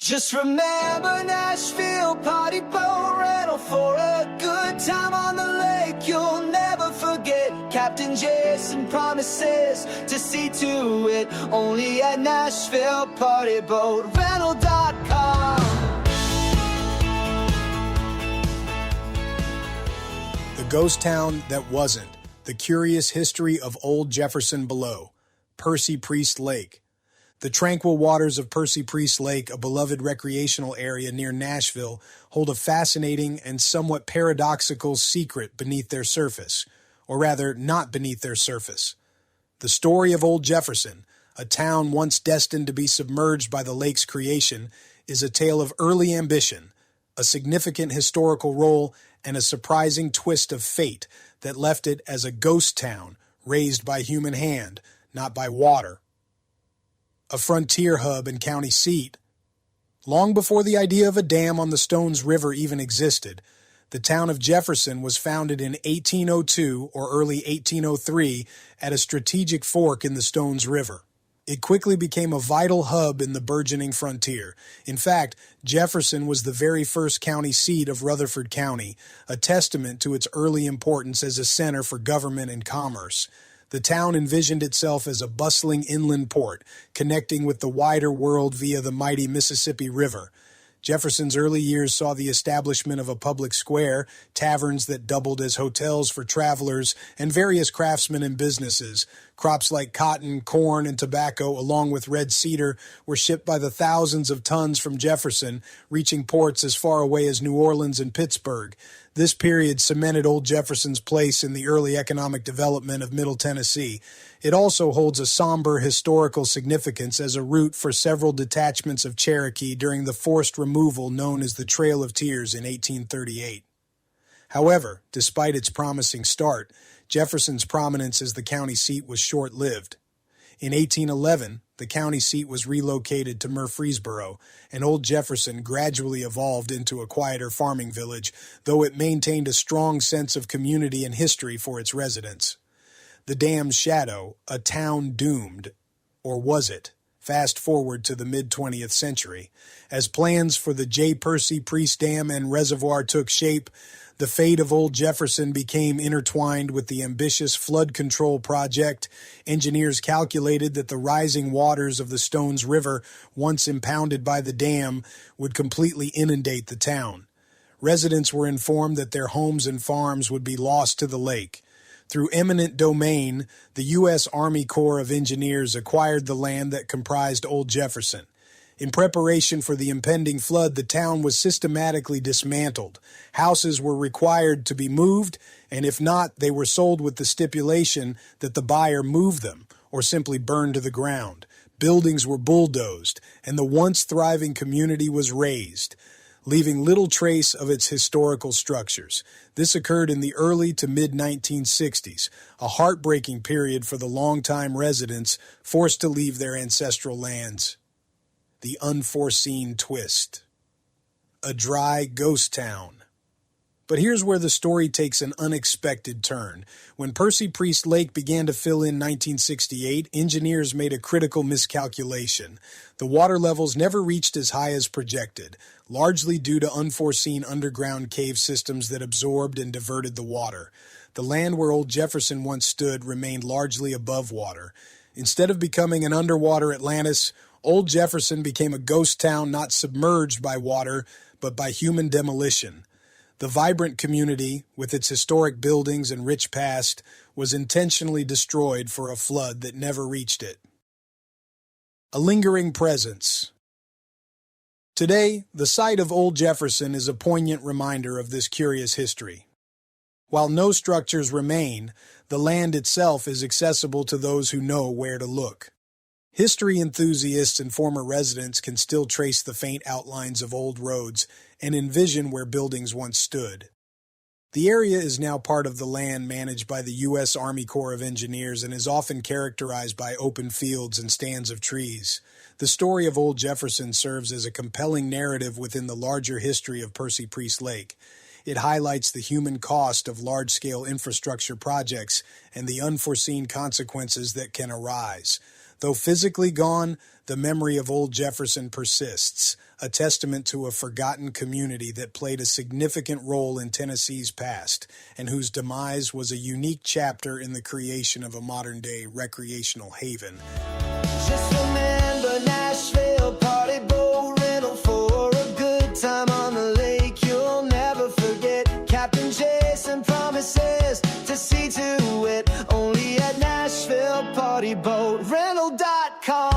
Just remember Nashville, party boat rental for a good time on the lake. You'll never forget Captain Jason promises to see to it. Only at NashvillePartyBoatRental.com. The ghost town that wasn't. The curious history of Old Jefferson below. Percy Priest Lake. The tranquil waters of Percy Priest Lake, a beloved recreational area near Nashville, hold a fascinating and somewhat paradoxical secret beneath their surface, or rather, not beneath their surface. The story of Old Jefferson, a town once destined to be submerged by the lake's creation, is a tale of early ambition, a significant historical role, and a surprising twist of fate that left it as a ghost town raised by human hand, not by water. A frontier hub and county seat. Long before the idea of a dam on the Stones River even existed, the town of Jefferson was founded in 1802 or early 1803 at a strategic fork in the Stones River. It quickly became a vital hub in the burgeoning frontier. In fact, Jefferson was the very first county seat of Rutherford County, a testament to its early importance as a center for government and commerce. The town envisioned itself as a bustling inland port, connecting with the wider world via the mighty Mississippi River. Jefferson's early years saw the establishment of a public square, taverns that doubled as hotels for travelers, and various craftsmen and businesses. Crops like cotton, corn, and tobacco, along with red cedar, were shipped by the thousands of tons from Jefferson, reaching ports as far away as New Orleans and Pittsburg. This period cemented Old Jefferson's place in the early economic development of Middle Tennessee. It also holds a somber historical significance as a route for several detachments of Cherokee during the forced removal known as the Trail of Tears in 1838. However, despite its promising start, Jefferson's prominence as the county seat was short-lived. In 1811, the county seat was relocated to Murfreesboro, and Old Jefferson gradually evolved into a quieter farming village, though it maintained a strong sense of community and history for its residents. The dam's shadow, a town doomed. Or was it? Fast forward to the mid-20th century. As plans for the J. Percy Priest Dam and Reservoir took shape, the fate of Old Jefferson became intertwined with the ambitious flood control project. Engineers calculated that the rising waters of the Stones River, once impounded by the dam, would completely inundate the town. Residents were informed that their homes and farms would be lost to the lake. Through eminent domain, the U.S. Army Corps of Engineers acquired the land that comprised Old Jefferson. In preparation for the impending flood, the town was systematically dismantled. Houses were required to be moved, and if not, they were sold with the stipulation that the buyer move them or simply burn to the ground. Buildings were bulldozed, and the once thriving community was razed, leaving little trace of its historical structures. This occurred in the early to mid-1960s, a heartbreaking period for the longtime residents forced to leave their ancestral lands. The Unforeseen Twist. A dry ghost town. But here's where the story takes an unexpected turn. When Percy Priest Lake began to fill in 1968, engineers made a critical miscalculation. The water levels never reached as high as projected, largely due to unforeseen underground cave systems that absorbed and diverted the water. The land where Old Jefferson once stood remained largely above water. Instead of becoming an underwater Atlantis, Old Jefferson became a ghost town not submerged by water, but by human demolition. The vibrant community, with its historic buildings and rich past, was intentionally destroyed for a flood that never reached it. A lingering presence. Today, the site of Old Jefferson is a poignant reminder of this curious history. While no structures remain, the land itself is accessible to those who know where to look. History enthusiasts and former residents can still trace the faint outlines of old roads and envision where buildings once stood. The area is now part of the land managed by the U.S. Army Corps of Engineers and is often characterized by open fields and stands of trees. The story of Old Jefferson serves as a compelling narrative within the larger history of Percy Priest Lake. It highlights the human cost of large-scale infrastructure projects and the unforeseen consequences that can arise. Though physically gone, the memory of Old Jefferson persists, a testament to a forgotten community that played a significant role in Tennessee's past, and whose demise was a unique chapter in the creation of a modern-day recreational haven. Just remember Nashville, party boat rental for a good time on the lake. You'll never forget. Captain Jason promises to see to it. Only at NashvillePartyBoatRental.com.